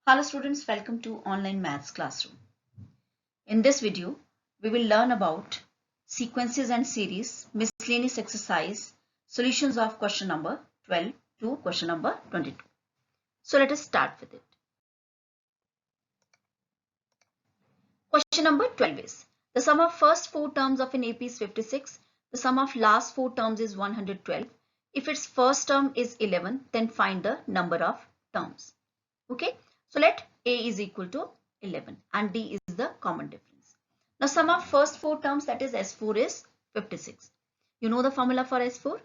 Hello students, welcome to online maths classroom. In this video, we will learn about sequences and series, miscellaneous exercise, solutions of question number 12 to question number 22. So let us start with it. Question number 12 is, the sum of first four terms of an AP is 56, the sum of last four terms is 112. If its first term is 11, then find the number of terms. Okay. So let A is equal to 11 and D is the common difference. Now sum of first four terms, that is S4, is 56. You know the formula for S4?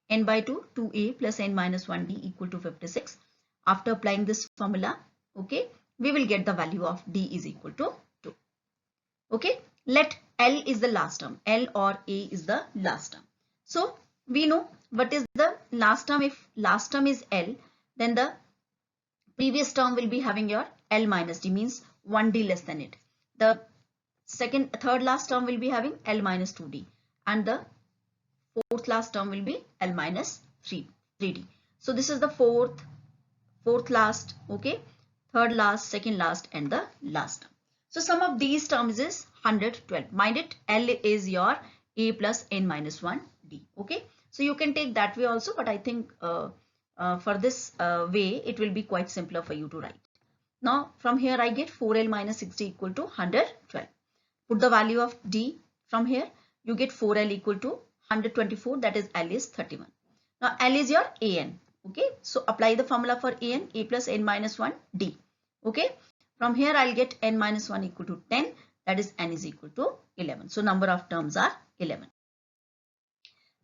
N by 2, 2A plus N minus 1D equal to 56. After applying this formula, okay, we will get the value of D is equal to 2. Okay, let L is the last term. L or A is the last term. So we know what is the last term. If last term is L, then the previous term will be having your L minus D, means 1D less than it. The third last term will be having L minus 2D, and the fourth last term will be L minus 3D. So this is the fourth last, okay, third last, second last, and the last term. So sum of these terms is 112. Mind it, L is your A plus N minus 1D. Okay, so you can take that way also, but I think for this way, it will be quite simpler for you to write. Now, from here, I get 4L minus 60 equal to 112. Put the value of D from here. You get 4L equal to 124. That is, L is 31. Now, L is your AN. Okay. So, apply the formula for AN. A plus N minus 1 D. Okay. From here, I'll get N minus 1 equal to 10. That is, N is equal to 11. So, number of terms are 11.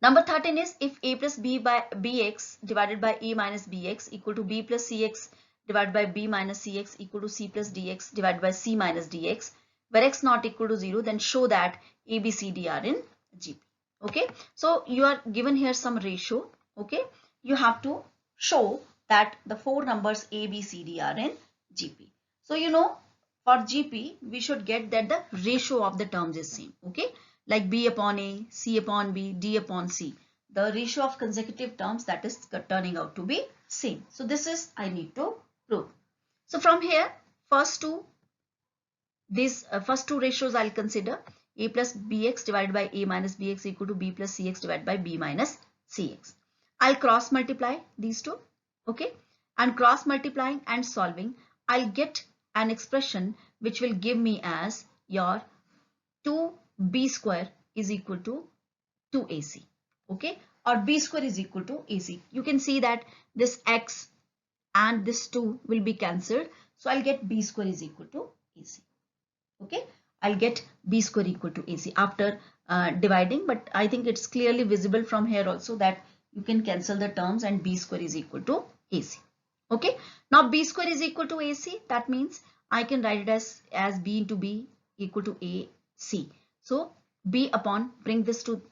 Number 13 is, if A plus B by Bx divided by A minus Bx equal to B plus Cx divided by B minus Cx equal to C plus Dx divided by C minus Dx, where x not equal to 0, then show that A, B, C, D are in GP. Okay. So you are given here some ratio. Okay. You have to show that the four numbers A, B, C, D are in GP. So you know, for GP, we should get that the ratio of the terms is same. Okay. Like B upon A, C upon B, D upon C. The ratio of consecutive terms, that is turning out to be same. So this is I need to prove. So from here, first two ratios I'll consider. A plus Bx divided by A minus Bx equal to B plus Cx divided by B minus Cx. I'll cross multiply these two. Okay. And cross multiplying and solving, I'll get an expression which will give me as your 2b square is equal to 2ac. Okay. Or b square is equal to ac. You can see that this x and this 2 will be cancelled. So I'll get b square is equal to ac. Okay. I'll get b square equal to ac after dividing, but I think it's clearly visible from here also that you can cancel the terms and b square is equal to ac. Okay. Now b square is equal to ac. That means I can write it as b into b equal to ac. So b upon, bring this to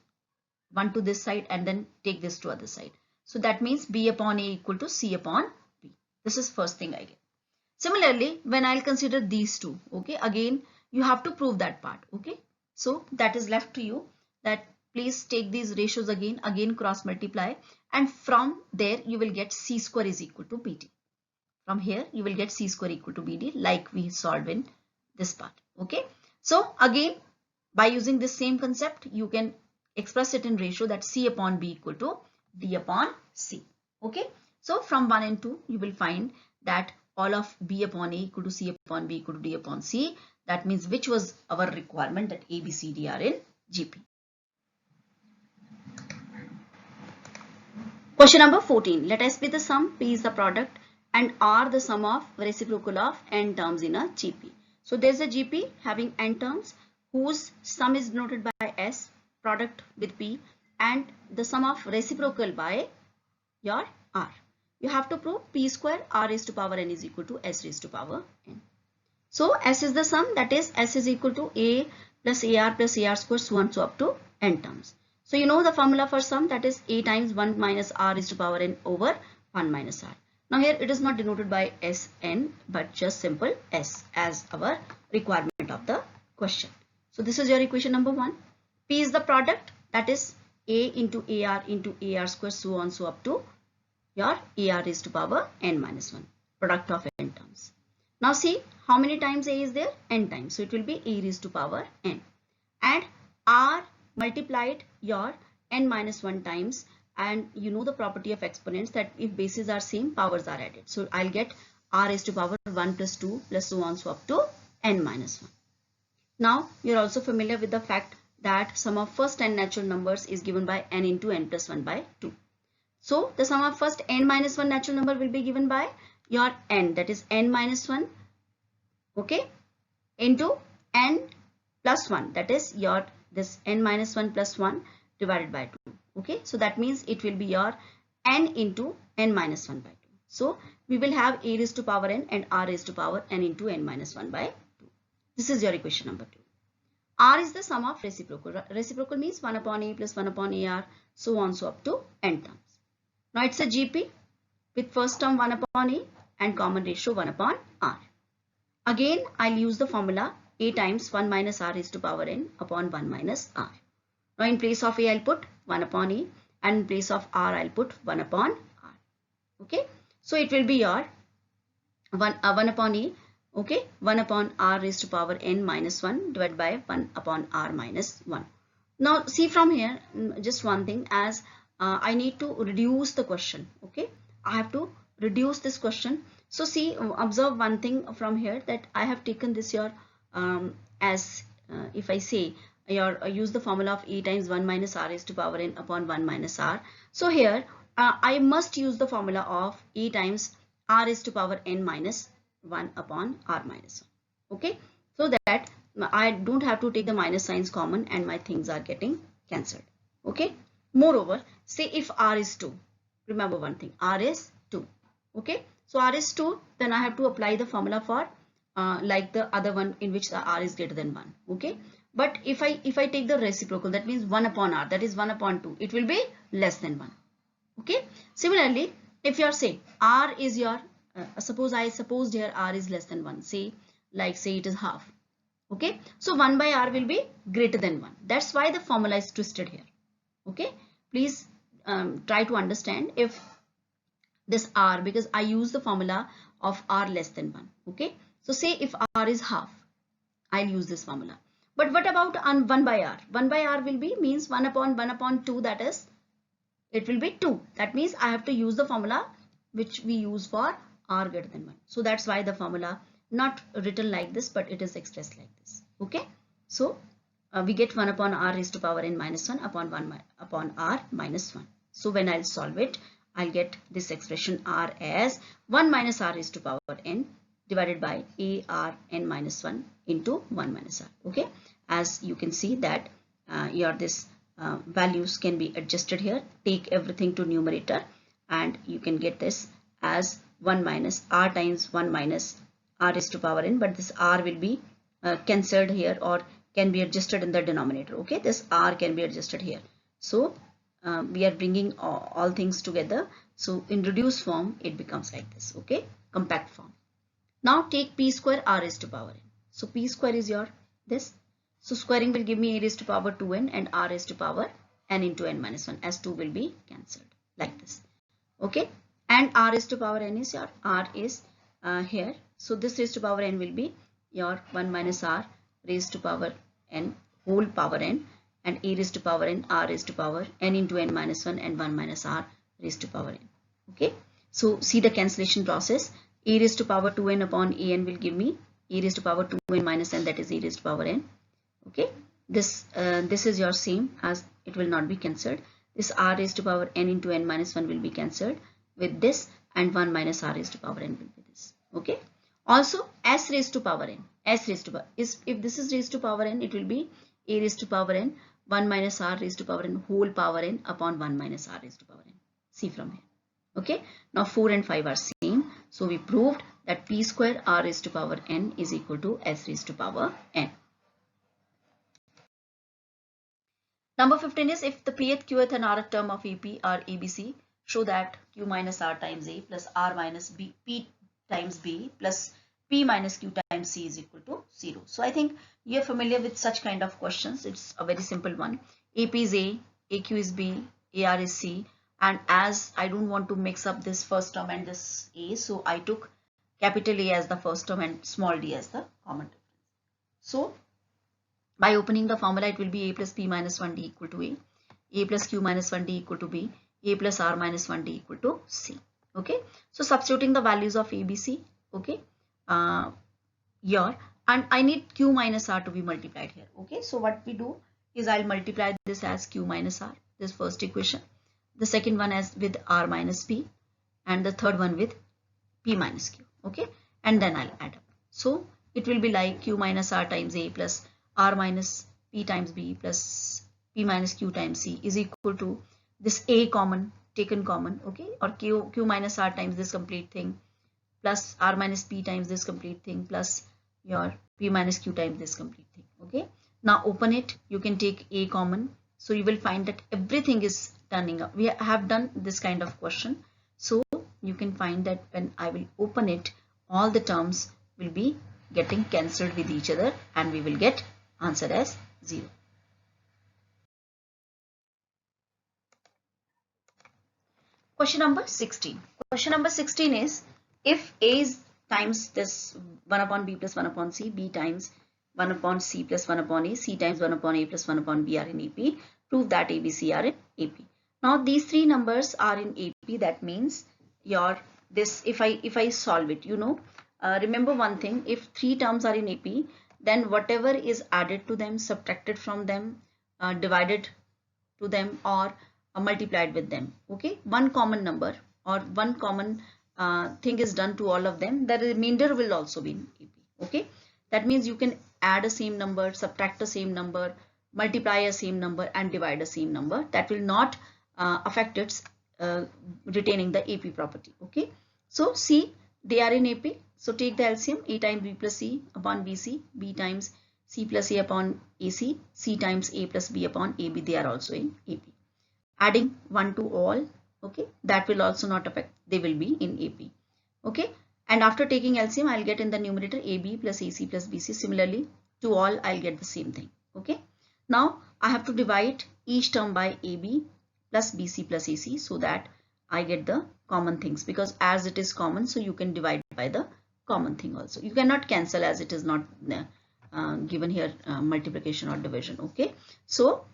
1 to this side and then take this to other side. So that means b upon a equal to c upon b. This is first thing I get. Similarly, when I'll consider these two, okay, again, you have to prove that part. Okay. So that is left to you, that please take these ratios again cross multiply, and from there you will get c square is equal to bd. From here you will get c square equal to bd, like we solved in this part. Okay. So again, by using this same concept, you can express it in ratio, that c upon b equal to d upon c. Okay. So from 1 and 2, you will find that all of b upon a equal to c upon b equal to d upon c. That means which was our requirement, that a, b, c, d are in GP. Question number 14. Let S be the sum, P is the product, and R the sum of reciprocal of n terms in a GP. So there's a GP having n terms whose sum is denoted by S, product with P, and the sum of reciprocal by your R. You have to prove P square R raised to power n is equal to S raised to power n. So S is the sum, that is S is equal to A plus AR plus AR square, so on so up to n terms. So you know the formula for sum, that is A times 1 minus R raised to power n over 1 minus R. Now here it is not denoted by Sn, but just simple S as our requirement of the question. So this is your equation number 1. P is the product, that is A into AR square, so on so up to your AR raised to power n minus 1, product of n terms. Now see how many times a is there? N times. So it will be a raised to power n. And r multiplied your n minus 1 times, and you know the property of exponents that if bases are same, powers are added. So I'll get r raised to power 1 plus 2 plus so on so up to n minus 1. Now you're also familiar with the fact that sum of first n natural numbers is given by n into n plus 1 by 2. So the sum of first n minus 1 natural number will be given by your n, that is n minus 1, okay, into n plus 1, that is your this n minus 1 plus 1 divided by 2. Okay, so that means it will be your n into n minus 1 by 2. So we will have a raised to power n and r raised to power n into n minus 1 by 2. This is your equation number 2. R is the sum of reciprocal. Reciprocal means 1 upon a plus 1 upon ar, so on so up to n terms. Now it's a GP with first term 1 upon a and common ratio 1 upon r. Again, I'll use the formula a times 1 minus r raised to power n upon 1 minus r. Now in place of a, I'll put 1 upon a, and in place of r, I'll put 1 upon r. Okay, so it will be your 1 upon a, okay, 1 upon r raised to power n minus 1 divided by 1 upon r minus 1. Now see from here, just one thing, as I need to reduce the question. Okay, I have to reduce this question. So see, observe one thing from here, that I have taken this your as if I say your use the formula of a times 1 minus r raised to power n upon 1 minus r. So here I must use the formula of a times r raised to power n minus 1 upon r minus 1. Okay, so that I don't have to take the minus signs common and my things are getting cancelled. Okay, moreover, say if r is 2, remember one thing, r is 2. Okay, so r is 2, then I have to apply the formula for like the other one in which the r is greater than 1. Okay, but if I take the reciprocal, that means 1 upon r, that is 1 upon 2, it will be less than 1. Okay, similarly, if you are saying r is your suppose I supposed here r is less than 1, say it is half. Okay, so 1 by r will be greater than 1. That's why the formula is twisted here. Okay, please try to understand if this r, because I use the formula of r less than 1. Okay, so say if r is half, I'll use this formula. But what about 1 by r? 1 by r will be means 1 upon 2, that is it will be 2. That means I have to use the formula which we use for r greater than 1. So that's why the formula not written like this, but it is expressed like this. Okay, so we get 1 upon r raised to power n minus 1 upon 1 upon r minus 1. So when I'll solve it, I'll get this expression r as 1 minus r raised to power n divided by a r n minus 1 into 1 minus r. Okay, as you can see that your this values can be adjusted here. Take everything to numerator and you can get this as 1 minus r times 1 minus r raised to power n, but this r will be cancelled here or can be adjusted in the denominator. Okay, this r can be adjusted here. So we are bringing all things together. So in reduced form, it becomes like this. Okay, compact form. Now take p square r raised to power n. So p square is your this. So squaring will give me a raised to power 2n and r raised to power n into n minus 1, as 2 will be cancelled like this. Okay, and r raised to power n is your r is here. So this raised to power n will be your 1 minus r raised to power n whole power n, and a raised to power n, r raised to power n into n minus 1 and 1 minus r raised to power n. Okay, so see the cancellation process. A raised to power 2n upon an will give me a raised to power 2n minus n, that is a raised to power n. Okay, this is your same, as it will not be cancelled. This r raised to power n into n minus 1 will be cancelled with this, and 1 minus r raised to power n will be this. Okay, also s raised to power n, s raised to power is, if this is raised to power n, it will be a raised to power n 1 minus r raised to power n whole power n upon 1 minus r raised to power n. See from here. Okay, now 4 and 5 are same, so we proved that p square r raised to power n is equal to s raised to power n. Number 15 is, if the pth, qth and rth term of AP are ABC, show that q minus r times a plus r minus b, p times b plus p minus q times c is equal to 0. So I think you're familiar with such kind of questions. It's a very simple one. AP is a, AQ is b, AR is c, and as I don't want to mix up this first term and this a, so I took capital A as the first term and small d as the common difference. So by opening the formula, it will be a plus p minus 1d equal to a plus q minus 1d equal to b, a plus r minus 1d equal to c. Okay, so substituting the values of a, b, c, okay, here, and I need q minus r to be multiplied here. Okay, so what we do is I'll multiply this as q minus r, this first equation, the second one as with r minus p, and the third one with p minus q. Okay, and then I'll add up. So it will be like q minus r times a plus r minus p times b plus p minus q times c is equal to this a common, taken common, okay, or q minus r times this complete thing plus r minus p times this complete thing plus your p minus q times this complete thing. Okay, now open it, you can take a common, so you will find that everything is turning up. We have done this kind of question, so you can find that when I will open it, all the terms will be getting cancelled with each other and we will get answer as 0. Question number 16. Question number 16 is, if A is times this 1 upon B plus 1 upon C, B times 1 upon C plus 1 upon A, C times 1 upon A plus 1 upon B are in AP, prove that A, B, C are in AP. Now these three numbers are in AP, that means your this, if I solve it, you know, remember one thing, if three terms are in AP, then whatever is added to them, subtracted from them, divided to them, or multiplied with them, okay, one common number or one common thing is done to all of them, the remainder will also be in AP. Okay, that means you can add a same number, subtract a same number, multiply a same number, and divide a same number. That will not affect its retaining the AP property. Okay, so see, they are in AP, so take the LCM, A times B plus C upon BC, B times C plus A upon AC, C times A plus B upon AB, they are also in AP. Adding 1 to all, okay, that will also not affect, they will be in AP. Okay, and after taking LCM, I'll get in the numerator AB plus AC plus BC. Similarly to all, I'll get the same thing. Okay, now I have to divide each term by AB plus BC plus AC so that I get the common things, because as it is common, so you can divide by the common thing also. You cannot cancel as it is not given here multiplication or division. Okay, so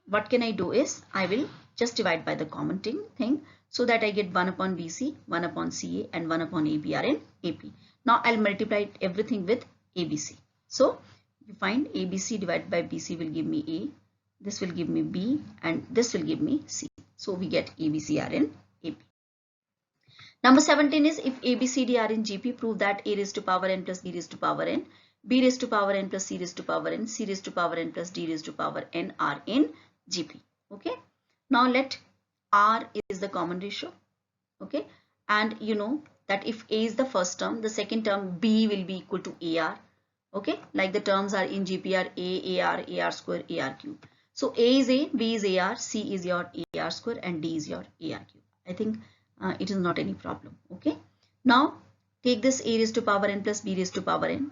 what can I do is I will just divide by the common thing so that I get 1 upon BC, 1 upon CA, and 1 upon AB are in AP. Now I'll multiply everything with ABC. So you find ABC divided by BC will give me A, this will give me B, and this will give me C. So we get ABC are in AP. Number 17 is, if ABCD are in GP, prove that A raised to power n plus B raised to power n, B raised to power n plus C raised to power n, C raised to power n plus D raised to power n are in GP. Okay, now let R is the common ratio. Okay, and you know that if A is the first term, the second term B will be equal to AR. Okay, like the terms are in GP are A, AR, AR square, AR cube. So A is A, B is AR, C is your AR square, and D is your AR cube. I think it is not any problem. Okay, now take this A raised to power n plus B raised to power n,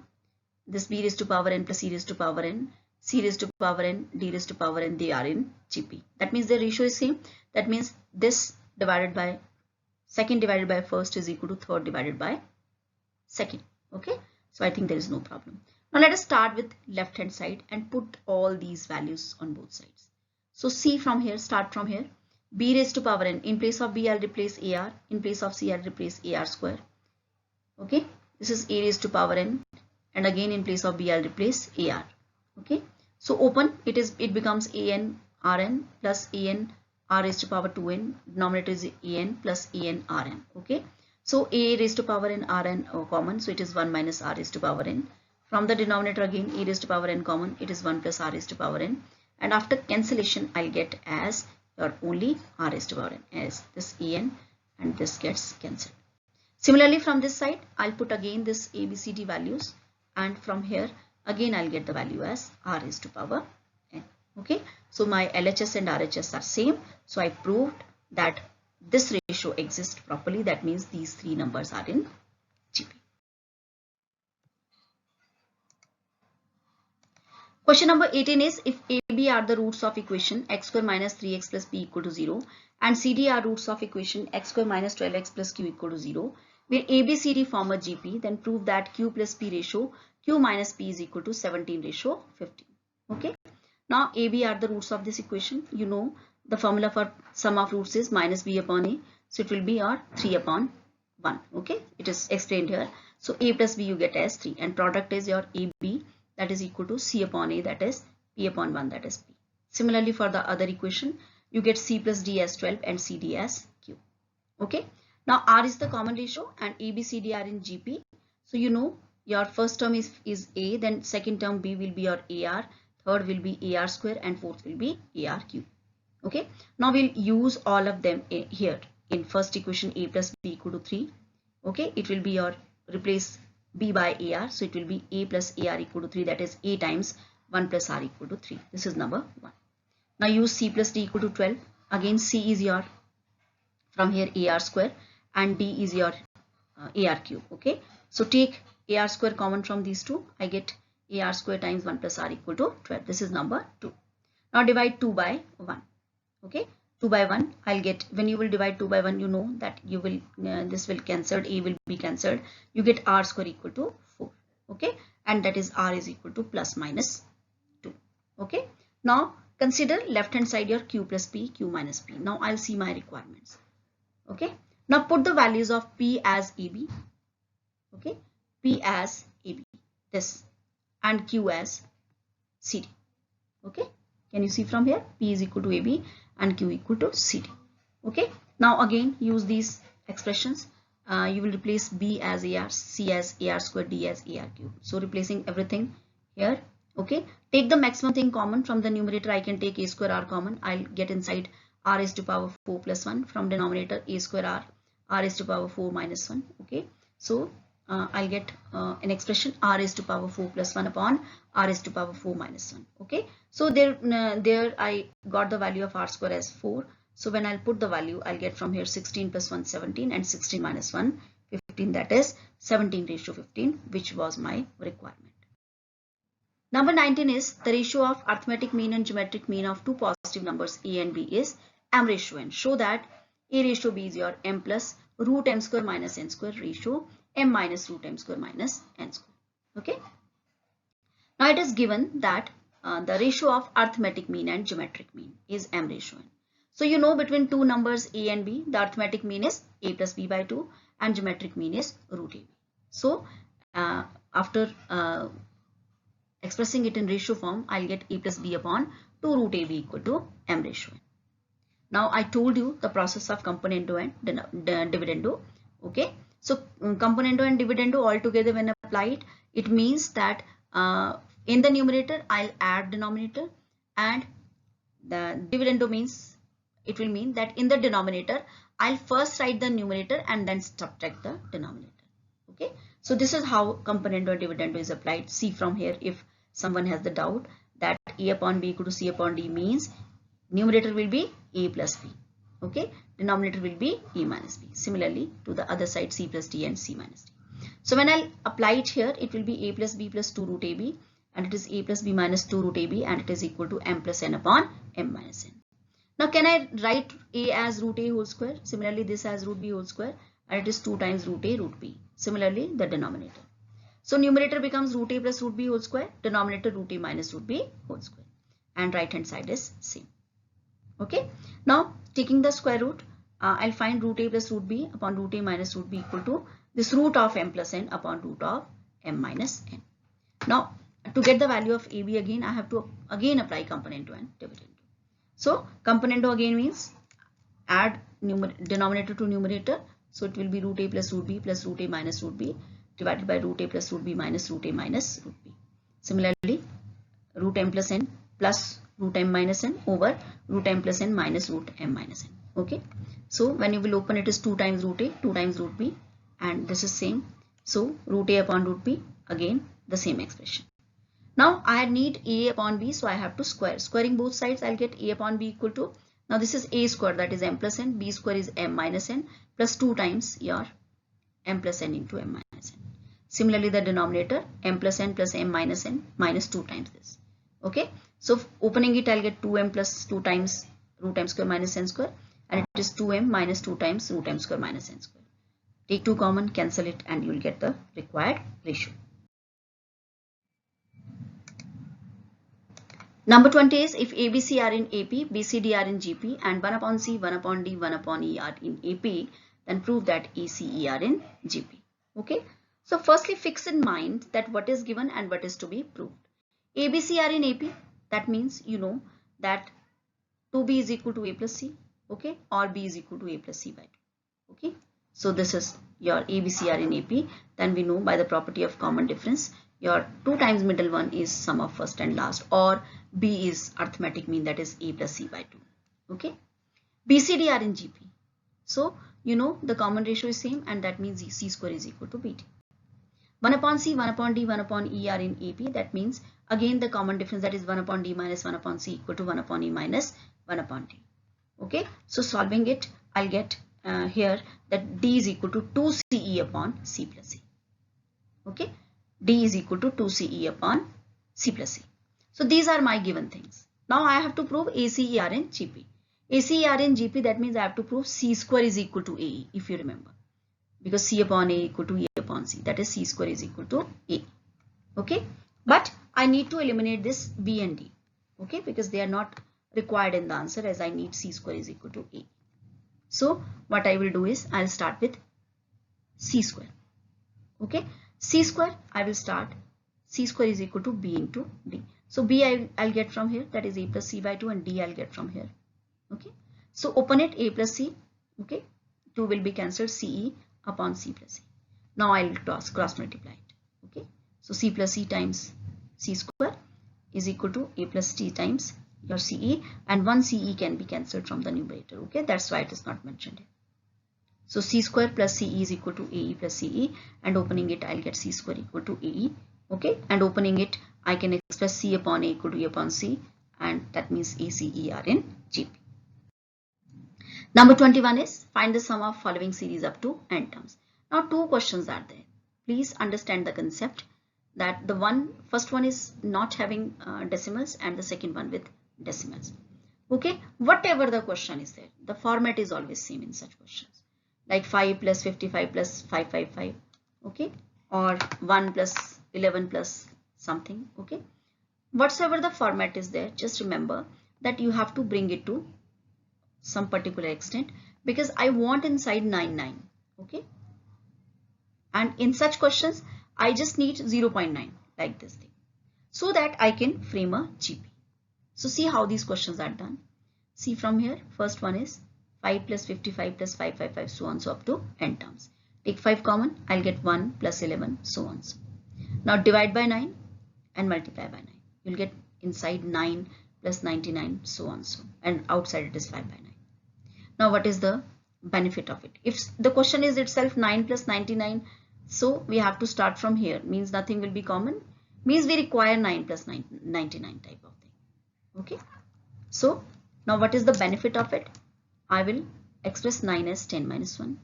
this B raised to power n plus C raised to power n, C raised to power n, D raised to power n, they are in GP. That means the ratio is same. That means this divided by second divided by first is equal to third divided by second. Okay, so I think there is no problem. Now let us start with left hand side and put all these values on both sides. So see from here, start from here. B raised to power n, in place of B I'll replace AR, in place of C I'll replace AR square. Okay, this is A raised to power n, and again in place of B I'll replace AR. Okay, so open, it becomes AN Rn plus AN R raised to power 2n, denominator is AN plus AN Rn. Okay, so A raised to power n Rn common, so it is 1 minus R raised to power n. From the denominator again A raised to power n common, it is 1 plus R raised to power n, and after cancellation I'll get as your only R raised to power n, as this AN, and this gets cancelled. Similarly from this side I'll put again this ABCD values, and from here again I'll get the value as R raised to power n. Okay, so my LHS and RHS are same, so I proved that this ratio exists properly. That means these three numbers are in GP. Question number 18 is, if AB are the roots of equation x square minus 3x plus b equal to 0 and CD are roots of equation x square minus 12x plus q equal to 0, Will ABCD form a GP? Then prove that Q plus P ratio, Q minus P is equal to 17 ratio 15. Okay. Now AB are the roots of this equation. You know the formula for sum of roots is minus B upon A. So it will be your 3 upon 1. Okay. It is explained here. So A plus B you get as 3, and product is your AB, that is equal to C upon A, that is P upon 1, that is P. Similarly for the other equation, you get C plus D as 12 and CD as Q. Okay. Now R is the common ratio and A, B, C, D are in GP. So you know your first term is A, then second term B will be your AR, third will be AR square, and fourth will be ARQ. Okay. Now we'll use all of them here. In first equation, A plus B equal to 3. Okay. It will be your replace B by AR. So it will be A plus AR equal to 3. That is A times 1 plus R equal to 3. This is number 1. Now use C plus D equal to 12. Again C is your from here AR square and D is your AR cube. Okay. So take AR square common from these two. I get AR square times 1 plus R equal to 12. This is number 2. Now divide 2 by 1. Okay. 2 by 1 I'll get, when you will divide 2 by 1, you know that you will this will cancelled, A will be cancelled. You get R square equal to 4. Okay. And that is R is equal to plus minus 2. Okay. Now consider left hand side your Q plus P, Q minus P. Now I'll see my requirements. Okay. Now put the values of P as AB. Okay. P as AB, this, and Q as CD. Okay. Can you see from here? P is equal to AB and Q equal to CD. Okay. Now again use these expressions. You will replace B as AR, C as AR square, D as AR cube. So replacing everything here. Okay. Take the maximum thing common from the numerator. I can take A square R common. I'll get inside R is to power 4 plus 1. From denominator A square R is to power 4 minus 1. Okay. So I'll get an expression R is to power 4 plus 1 upon R is to power 4 minus 1. Okay. So there I got the value of R square as 4. So when I'll put the value, I'll get from here 16 plus 1 17 and 16 minus 1 15, that is 17 ratio 15, which was my requirement. Number 19 is the ratio of arithmetic mean and geometric mean of two positive numbers A and B is m ratio n. Show that A ratio B is your m plus root m square minus n square ratio m minus root m square minus n square. Okay. Now it is given that the ratio of arithmetic mean and geometric mean is m ratio n. So you know between two numbers A and B, the arithmetic mean is A plus B by 2 and geometric mean is root AB. So after expressing it in ratio form, I'll get A plus B upon 2 root AB equal to m ratio n. Now I told you the process of componendo and dividendo. Okay. So componendo and dividendo all together when applied, it means that in the numerator I'll add denominator, and the dividendo means it will mean that in the denominator I'll first write the numerator and then subtract the denominator. Okay. So this is how componendo and dividendo is applied. See from here if someone has the doubt that A upon B equal to C upon D means numerator will be A plus B. Okay. Denominator will be A minus B. Similarly to the other side, C plus D and C minus D. So when I'll apply it here, it will be A plus B plus 2 root AB, and it is A plus B minus 2 root AB, and it is equal to m plus n upon m minus n. Now can I write A as root A whole square? Similarly this as root B whole square, and it is 2 times root A root B. Similarly the denominator. So numerator becomes root A plus root B whole square, denominator root A minus root B whole square, and right hand side is same. Okay. Now taking the square root, I'll find root A plus root B upon root A minus root B equal to this root of m plus n upon root of m minus n. Now to get the value of AB again, I have to again apply componendo and dividendo. So componendo again means add denominator to numerator. So it will be root A plus root B plus root A minus root B divided by root A plus root B minus root A minus root B. Similarly root m plus n plus root m minus n over root m plus n minus root m minus n. Okay. So when you will open, it is 2 times root A, 2 times root B, and this is same. So root A upon root B, again the same expression. Now I need A upon B, so I have to square. Squaring both sides, I'll get A upon B equal to, now this is A square, that is m plus n, B square is m minus n plus 2 times your m plus n into m minus n. Similarly the denominator m plus n plus m minus n minus 2 times this. Okay. So opening it, I'll get 2m plus 2 times root m square minus n square, and it is 2m minus 2 times root m square minus n square. Take 2 common, cancel it, and you will get the required ratio. Number 20 is if ABC are in AP, BCD are in GP, and 1 upon C, 1 upon D, 1 upon E are in AP, then prove that ACE are in GP. Okay. So firstly, fix in mind that what is given and what is to be proved. ABC are in AP, that means you know that 2B is equal to A plus C, okay, or B is equal to A plus C by 2, okay. So this is your ABC are in AP, then we know by the property of common difference, your 2 times middle one is sum of first and last, or B is arithmetic mean, that is A plus C by 2, okay. BCD are in GP, so you know the common ratio is same, and that means C square is equal to BD. 1 upon C, 1 upon D, 1 upon E are in AP, that means again the common difference, that is 1 upon D minus 1 upon C equal to 1 upon E minus 1 upon D. Okay, so solving it, I'll get here that D is equal to 2CE upon C plus C. Okay, D is equal to 2CE upon C plus C. So these are my given things. Now I have to prove ACE are in GP. ACE are in GP, that means I have to prove C square is equal to AE, if you remember. Because C upon A equal to E upon C, that is C square is equal to A. Okay, but I need to eliminate this B and D, okay, because they are not required in the answer, as I need C square is equal to A. So what I will do is I'll start with C square. Okay, C square, I will start C square is equal to B into D. So B I'll get from here, that is A plus C by 2, and D I'll get from here. Okay, so open it, A plus C, okay, 2 will be cancelled, CE upon C plus C. Now I'll cross multiply it. Okay, so C plus C times C square is equal to A plus T times your CE, and 1 CE can be cancelled from the numerator. Okay, that's why it is not mentioned here. So C square plus CE is equal to AE plus CE, and opening it, I'll get C square equal to AE. Okay, and opening it, I can express C upon A equal to E upon C, and that means ACE are in GP. Number 21 is find the sum of following series up to n terms. Now 2 questions are there. Please understand the concept that the first one is not having decimals, and the second one with decimals. Okay, whatever the question is there, the format is always same in such questions, like 5 plus 55 plus 555, okay, or 1 plus 11 plus something. Okay, whatsoever the format is there, just remember that you have to bring it to some particular extent, because I want inside 9. Okay, and in such questions I just need 0.9 like this thing, so that I can frame a GP. So see how these questions are done. See from here, first one is 5 plus 55 plus 555, so on, so up to n terms. Take 5 common, I'll get 1 plus 11, so on. So now divide by 9 and multiply by 9. You'll get inside 9 plus 99, so on, so, and outside it is 5 by 9. Now what is the benefit of it? If the question is itself 9 plus 99, so we have to start from here, means nothing will be common, means we require 9 plus 99 type of thing. Okay, so now what is the benefit of it? I will express 9 as 10 minus 1.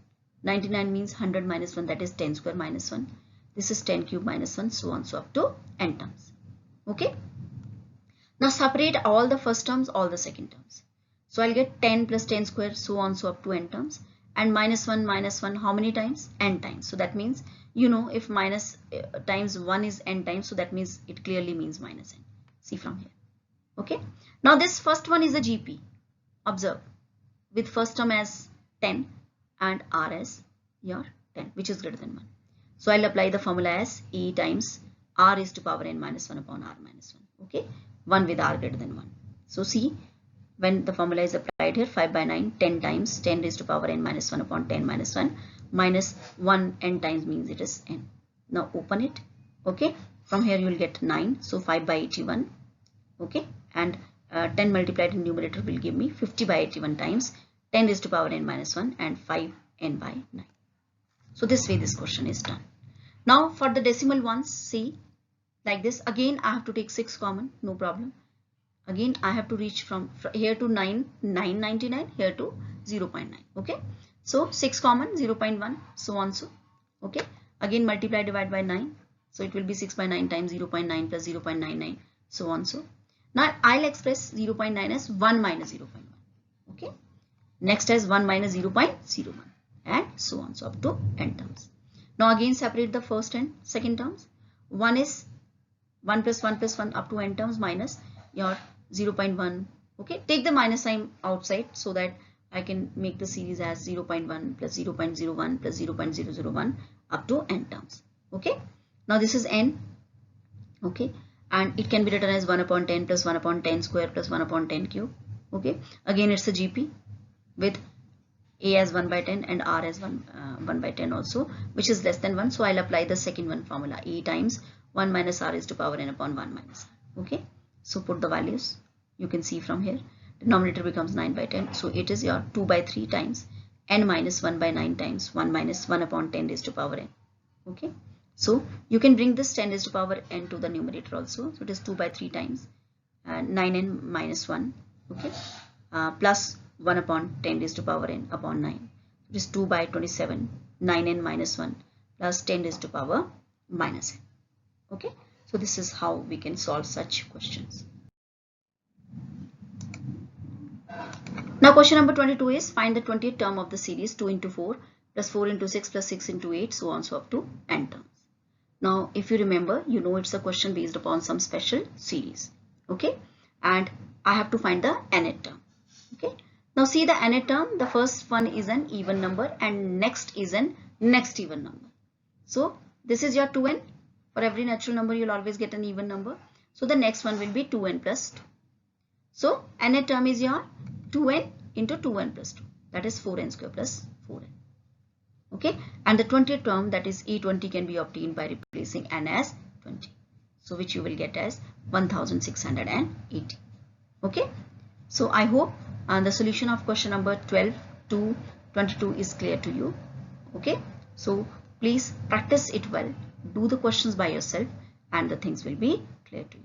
99 means 100 minus 1, that is 10 square minus 1. This is 10 cube minus 1, so on, so up to n terms. Okay, now separate all the first terms, all the second terms. So I'll get 10 plus 10 square, so on, so up to n terms, and minus 1 how many times? N times. So that means, you know, if minus times 1 is n times, so that means it clearly means minus n. See from here. Okay, now this first one is a GP. Observe, with first term as 10 and R as your 10, which is greater than 1. So I'll apply the formula as E times R is to power n minus 1 upon R minus 1. Okay, 1 with R greater than 1. So see, when the formula is applied here, 5 by 9, 10 times 10 raised to power n minus 1 upon 10 minus 1 minus 1 n times means it is n. Now open it. Okay, from here you will get 9, so 5 by 81. Okay, and 10 multiplied in numerator will give me 50 by 81 times 10 raised to power n minus 1 and 5 n by 9. So this way this question is done. Now for the decimal ones, see, like this, again I have to take 6 common, no problem. Again I have to reach from here to 999, here to 0.9. Okay, so 6 common, 0.1, so on, so. Okay, again multiply, divide by 9, so it will be 6 by 9 times 0.9 plus 0.99, so on, so. Now I'll express 0.9 as 1 minus 0.1. Okay, next as 1 minus 0.01, and so on, so up to n terms. Now again separate the first and second terms. 1 is 1 plus 1 plus 1 up to n terms minus your 0.1. Okay, take the minus sign outside so that I can make the series as 0.1 plus 0.01 plus 0.001 up to n terms. Okay, now this is n. Okay, and it can be written as 1 upon 10 plus 1 upon 10 square plus 1 upon 10 cube. Okay, again it's a GP with a as 1 by 10 and r as 1 by 10 also, which is less than 1. So I'll apply the second one formula, a times 1 minus r is to power n upon 1 minus r. Okay, so put the values. You can see from here, denominator becomes 9 by 10. So it is your 2 by 3 times n minus 1 by 9 times 1 minus 1 upon 10 raised to power n. Okay, so you can bring this 10 raised to power n to the numerator also. So it is 2 by 3 times 9n minus 1. Okay, plus 1 upon 10 raised to power n upon 9. It is 2 by 27, 9n minus 1 plus 10 raised to power minus n. Okay, so this is how we can solve such questions. Now question number 22 is find the 20th term of the series 2 into 4 plus 4 into 6 plus 6 into 8, so on, so up to n terms. Now if you remember, you know it's a question based upon some special series. Okay, and I have to find the nth term. Okay, now see the nth term, the first one is an even number and next is an next even number. So this is your 2n. For every natural number you'll always get an even number. So the next one will be 2n plus 2. So nth term is your 2n into 2n plus 2, that is 4n square plus 4n. Okay, and the 20th term, that is E20, can be obtained by replacing n as 20. So which you will get as 1680. Okay, so I hope the solution of question number 12 to 22 is clear to you. Okay, so please practice it well, do the questions by yourself and the things will be clear to you.